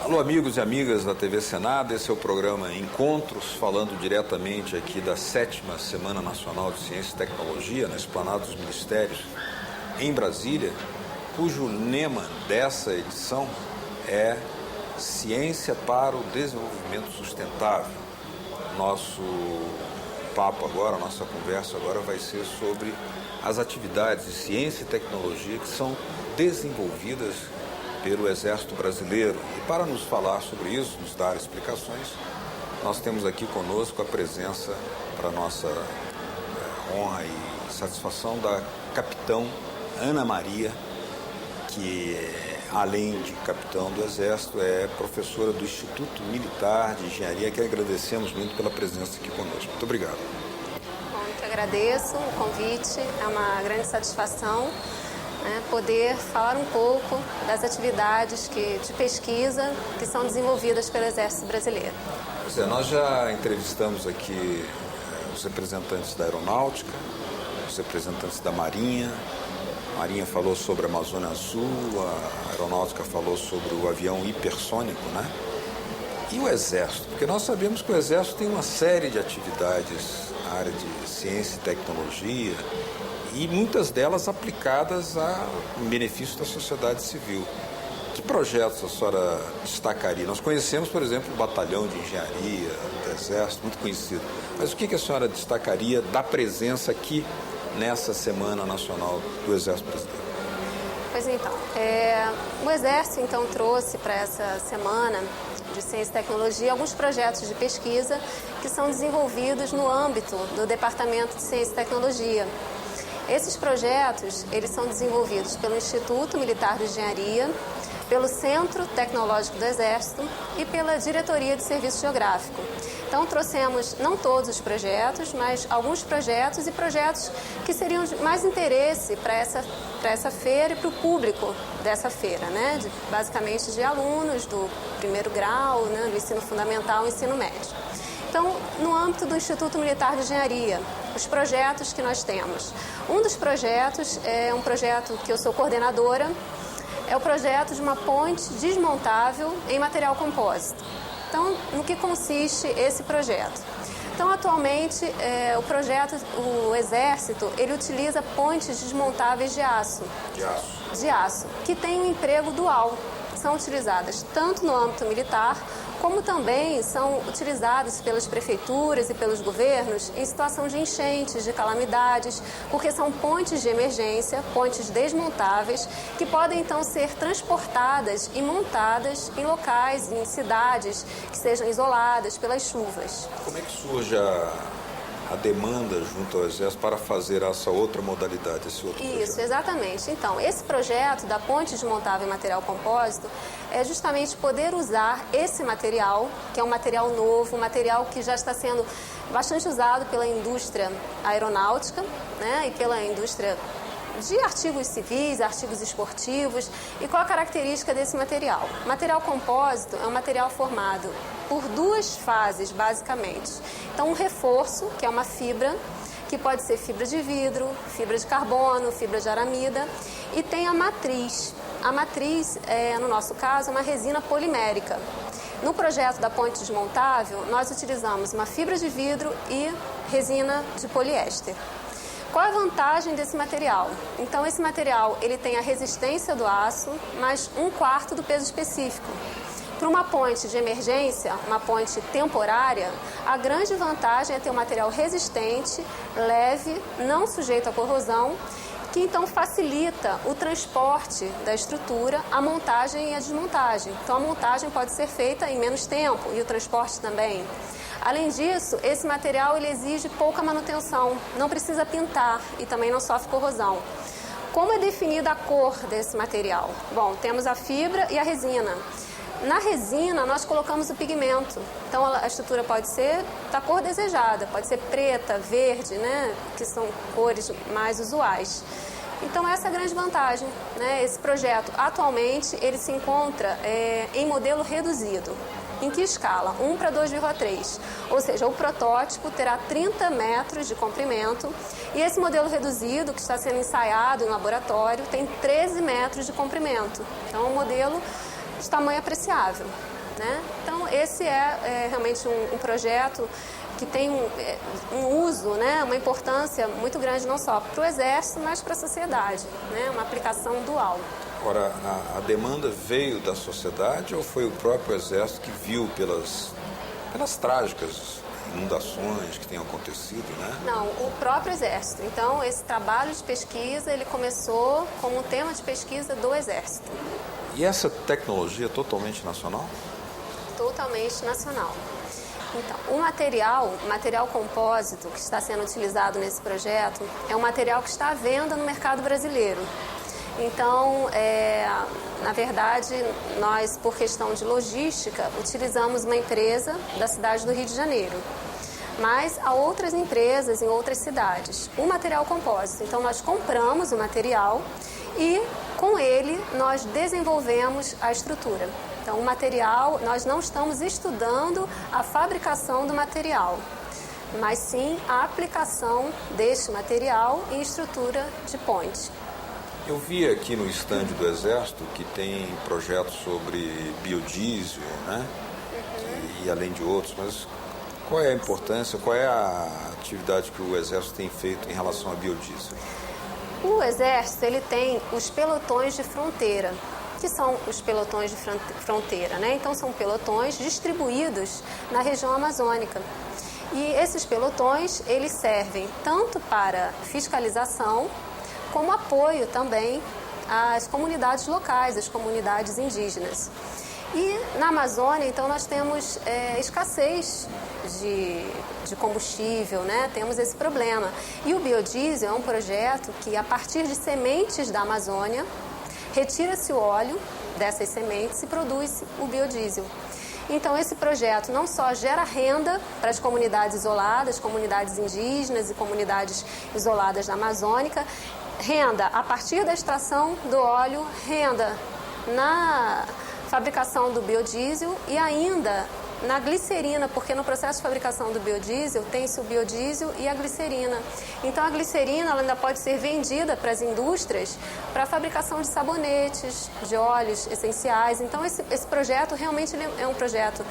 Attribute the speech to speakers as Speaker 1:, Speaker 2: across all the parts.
Speaker 1: Alô, amigos e amigas da TV Senado, esse é o programa Encontros, falando diretamente aqui da 7ª Semana Nacional de Ciência e Tecnologia, na Esplanada dos Ministérios, em Brasília, cujo lema dessa edição é Ciência para o Desenvolvimento Sustentável. Nosso papo agora, nossa conversa agora vai ser sobre as atividades de ciência e tecnologia que são desenvolvidas pelo Exército Brasileiro. E para nos falar sobre isso, nos dar explicações, nós temos aqui conosco a presença, para nossa honra e satisfação, da capitão Ana Maria, que, além de capitão do Exército, é professora do Instituto Militar de Engenharia, que agradecemos muito pela presença aqui conosco. Muito obrigado.
Speaker 2: Bom, eu que agradeço o convite, é uma grande satisfação poder falar um pouco das atividades de pesquisa que são desenvolvidas pelo Exército Brasileiro.
Speaker 1: Pois é, nós já entrevistamos aqui os representantes da Aeronáutica, os representantes da Marinha. A Marinha falou sobre a Amazônia Azul, a Aeronáutica falou sobre o avião hipersônico, né? E o Exército? Porque nós sabemos que o Exército tem uma série de atividades na área de ciência e tecnologia, e muitas delas aplicadas em benefício da sociedade civil. Que projetos a senhora destacaria? Nós conhecemos, por exemplo, o Batalhão de Engenharia do Exército, muito conhecido. Mas o que a senhora destacaria da presença aqui nessa Semana Nacional do Exército Brasileiro?
Speaker 2: Pois então, o Exército então trouxe para essa Semana de Ciência e Tecnologia alguns projetos de pesquisa que são desenvolvidos no âmbito do Departamento de Ciência e Tecnologia. Esses projetos, eles são desenvolvidos pelo Instituto Militar de Engenharia, pelo Centro Tecnológico do Exército e pela Diretoria de Serviço Geográfico. Então, trouxemos não todos os projetos, mas alguns projetos e projetos que seriam de mais interesse para essa feira e para o público dessa feira, né? Basicamente de alunos do primeiro grau, né? Do ensino fundamental e ensino médio. Então, no âmbito do Instituto Militar de Engenharia, os projetos que nós temos. Um dos projetos é um projeto que eu sou coordenadora, é o projeto de uma ponte desmontável em material compósito. Então, no que consiste esse projeto? Então, atualmente, o Exército, ele utiliza pontes desmontáveis de aço. De aço, que tem um emprego dual. São utilizadas tanto no âmbito militar, como também são utilizadas pelas prefeituras e pelos governos em situação de enchentes, de calamidades, porque são pontes de emergência, pontes desmontáveis, que podem então ser transportadas e montadas em locais, em cidades que sejam isoladas pelas chuvas.
Speaker 1: Como é que surge a demanda junto ao Exército para fazer essa outra modalidade, esse outro projeto?
Speaker 2: Isso, exatamente. Então, esse projeto da ponte desmontável em material compósito é justamente poder usar esse material, que é um material novo, um material que já está sendo bastante usado pela indústria aeronáutica, né, e pela indústria de artigos civis, artigos esportivos. E qual a característica desse material? O material compósito é um material formado por duas fases, basicamente. Então, um reforço, que é uma fibra, que pode ser fibra de vidro, fibra de carbono, fibra de aramida, e tem a matriz. A matriz, no nosso caso, é uma resina polimérica. No projeto da ponte desmontável, nós utilizamos uma fibra de vidro e resina de poliéster. Qual é a vantagem desse material? Então, esse material ele tem a resistência do aço, mais 1/4 do peso específico. Para uma ponte de emergência, uma ponte temporária, a grande vantagem é ter um material resistente, leve, não sujeito à corrosão, que então facilita o transporte da estrutura, a montagem e a desmontagem. Então, a montagem pode ser feita em menos tempo e o transporte também. Além disso, esse material ele exige pouca manutenção, não precisa pintar e também não sofre corrosão. Como é definida a cor desse material? Bom, temos a fibra e a resina. Na resina, nós colocamos o pigmento. Então, a estrutura pode ser da cor desejada, pode ser preta, verde, né, que são cores mais usuais. Então, essa é a grande vantagem, né? Esse projeto, atualmente, ele se encontra em modelo reduzido. Em que escala? 1:2,3. Ou seja, o protótipo terá 30 metros de comprimento e esse modelo reduzido, que está sendo ensaiado em laboratório, tem 13 metros de comprimento. Então, é um modelo de tamanho apreciável, né? Então, esse é realmente um projeto que tem um uso, né, uma importância muito grande não só para o Exército, mas para a sociedade, né, uma aplicação dual.
Speaker 1: Agora, a demanda veio da sociedade ou foi o próprio Exército que viu pelas trágicas inundações que têm acontecido, né?
Speaker 2: Não, o próprio Exército. Então, esse trabalho de pesquisa, ele começou como um tema de pesquisa do Exército.
Speaker 1: E essa tecnologia é totalmente nacional?
Speaker 2: Totalmente nacional. Então, o material compósito que está sendo utilizado nesse projeto é um material que está à venda no mercado brasileiro. Então, na verdade, nós, por questão de logística, utilizamos uma empresa da cidade do Rio de Janeiro. Mas há outras empresas em outras cidades. O material compósito. Então, nós compramos o material e, com ele, nós desenvolvemos a estrutura. Então, o material, nós não estamos estudando a fabricação do material, mas sim a aplicação deste material em estrutura de ponte.
Speaker 1: Eu vi aqui no estande do Exército que tem projetos sobre biodiesel, né? E além de outros, mas qual é a importância, qual é a atividade que o Exército tem feito em relação a biodiesel?
Speaker 2: O Exército, ele tem os pelotões de fronteira, que são os pelotões de fronteira, né? Então, são pelotões distribuídos na região amazônica. E esses pelotões, eles servem tanto para fiscalização, como apoio também às comunidades locais, às comunidades indígenas. E na Amazônia, então, nós temos escassez de combustível, né? Temos esse problema. E o biodiesel é um projeto que, a partir de sementes da Amazônia, retira-se o óleo dessas sementes e produz o biodiesel. Então, esse projeto não só gera renda para as comunidades isoladas, comunidades indígenas e comunidades isoladas da Amazônica, renda a partir da extração do óleo, renda na fabricação do biodiesel e ainda na glicerina, porque no processo de fabricação do biodiesel tem-se o biodiesel e a glicerina. Então, a glicerina ela ainda pode ser vendida para as indústrias para a fabricação de sabonetes, de óleos essenciais. Então, esse projeto realmente é um projeto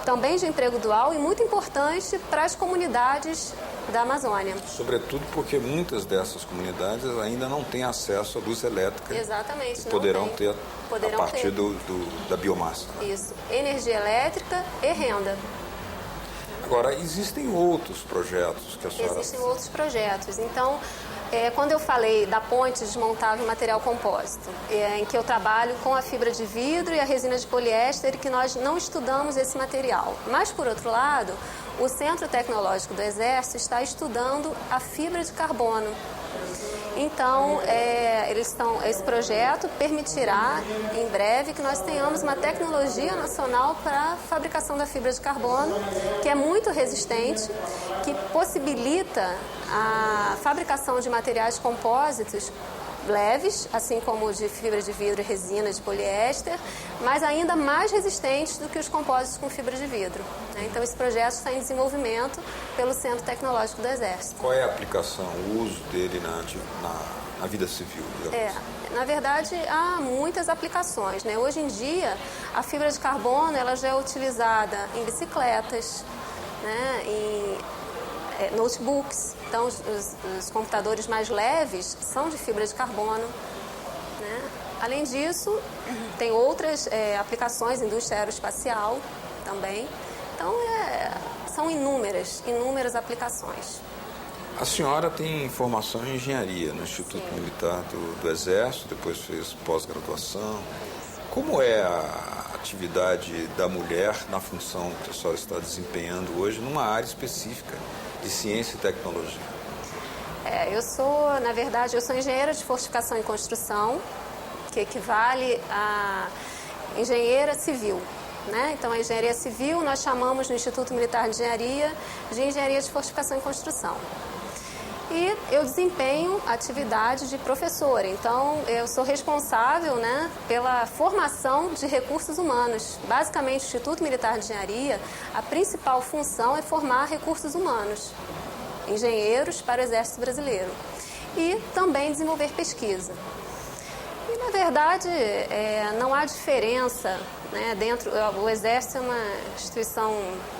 Speaker 2: também de emprego dual e muito importante para as comunidades da Amazônia.
Speaker 1: Sobretudo porque muitas dessas comunidades ainda não têm acesso à luz elétrica.
Speaker 2: Exatamente.
Speaker 1: Que poderão ter a partir da biomassa.
Speaker 2: Isso. Energia elétrica e renda.
Speaker 1: Agora, existem outros projetos que a senhora...
Speaker 2: Existem outros projetos. Então, quando eu falei da ponte desmontável em material compósito, em que eu trabalho com a fibra de vidro e a resina de poliéster, que nós não estudamos esse material. Mas, por outro lado, o Centro Tecnológico do Exército está estudando a fibra de carbono. Então, esse projeto permitirá, em breve, que nós tenhamos uma tecnologia nacional para a fabricação da fibra de carbono, que é muito resistente, que possibilita a fabricação de materiais compósitos leves, assim como de fibra de vidro e resina de poliéster, mas ainda mais resistentes do que os compósitos com fibra de vidro. Então, esse projeto está em desenvolvimento pelo Centro Tecnológico do Exército.
Speaker 1: Qual é a aplicação, o uso dele na vida civil?
Speaker 2: Na verdade, há muitas aplicações, né? Hoje em dia, a fibra de carbono ela já é utilizada em bicicletas, né? Em notebooks. Então, os computadores mais leves são de fibra de carbono, né? Além disso, tem outras aplicações, indústria aeroespacial também. Então, são inúmeras aplicações.
Speaker 1: A senhora tem formação em engenharia no Instituto Militar do Exército, depois fez pós-graduação. Como é a atividade da mulher na função que a senhora está desempenhando hoje numa área específica de ciência e tecnologia?
Speaker 2: Eu sou engenheira de fortificação e construção, que equivale a engenheira civil, né? Então, a engenharia civil nós chamamos no Instituto Militar de Engenharia de Fortificação e Construção. E eu desempenho a atividade de professora, então eu sou responsável, né, pela formação de recursos humanos. Basicamente, o Instituto Militar de Engenharia, a principal função é formar recursos humanos, engenheiros para o Exército Brasileiro, e também desenvolver pesquisa. E Na verdade, não há diferença, né, o Exército é uma instituição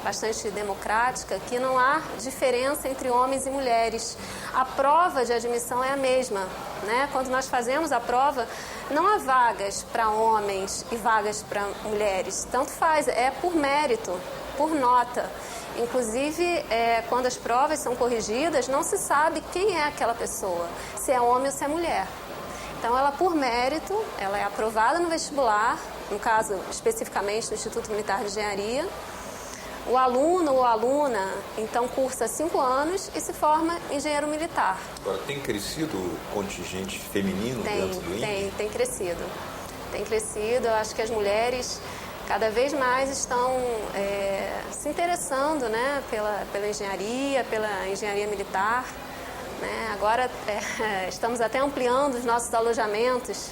Speaker 2: bastante democrática, que não há diferença entre homens e mulheres. A prova de admissão é a mesma, né? Quando nós fazemos a prova, não há vagas para homens e vagas para mulheres, tanto faz, é por mérito, por nota. Inclusive, quando as provas são corrigidas, não se sabe quem é aquela pessoa, se é homem ou se é mulher. Então, ela, por mérito, ela é aprovada no vestibular, no caso, especificamente no Instituto Militar de Engenharia. O aluno ou aluna, então, cursa 5 anos e se forma engenheiro militar.
Speaker 1: Agora, tem crescido o contingente feminino dentro do INPE?
Speaker 2: Tem crescido. Tem crescido. Eu acho que as mulheres cada vez mais estão se interessando, né, pela engenharia militar. Né? Agora estamos até ampliando os nossos alojamentos,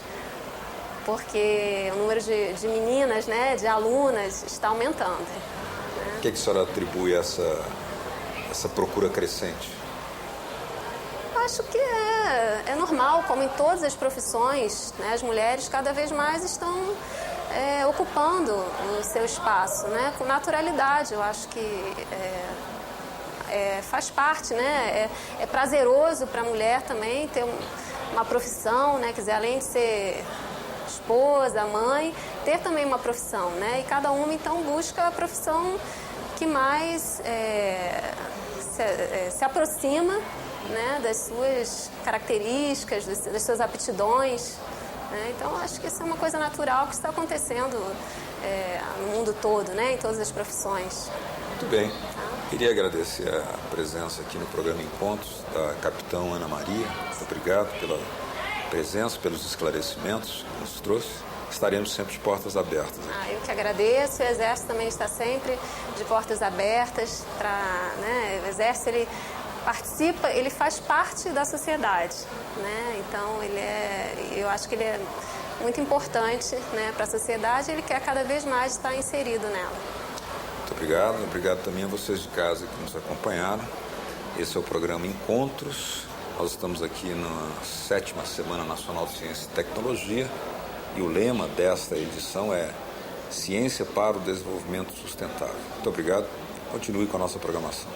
Speaker 2: porque o número de meninas, né, de alunas, está aumentando. Né?
Speaker 1: O que a senhora atribui a essa procura crescente?
Speaker 2: Acho que é normal, como em todas as profissões, né? As mulheres cada vez mais estão ocupando o seu espaço, né? Com naturalidade. Eu acho que faz parte, né? É prazeroso para a mulher também ter uma profissão, né? Quer dizer, além de ser esposa, mãe, ter também uma profissão, né? E cada uma, então, busca a profissão que mais se aproxima, né? Das suas características, das suas aptidões. Né? Então, acho que isso é uma coisa natural que está acontecendo no mundo todo, né? Em todas as profissões.
Speaker 1: Muito bem. Queria agradecer a presença aqui no programa Encontros da capitã Ana Maria. Muito obrigado pela presença, pelos esclarecimentos que nos trouxe. Estaremos sempre de portas abertas.
Speaker 2: Eu que agradeço. O Exército também está sempre de portas abertas. O Exército, ele participa, ele faz parte da sociedade. Né? Então, eu acho que ele é muito importante, né, para a sociedade. Ele quer cada vez mais estar inserido nela.
Speaker 1: Muito obrigado. Obrigado também a vocês de casa que nos acompanharam. Esse é o programa Encontros. Nós estamos aqui na 7ª Semana Nacional de Ciência e Tecnologia e o lema desta edição é Ciência para o Desenvolvimento Sustentável. Muito obrigado. Continue com a nossa programação.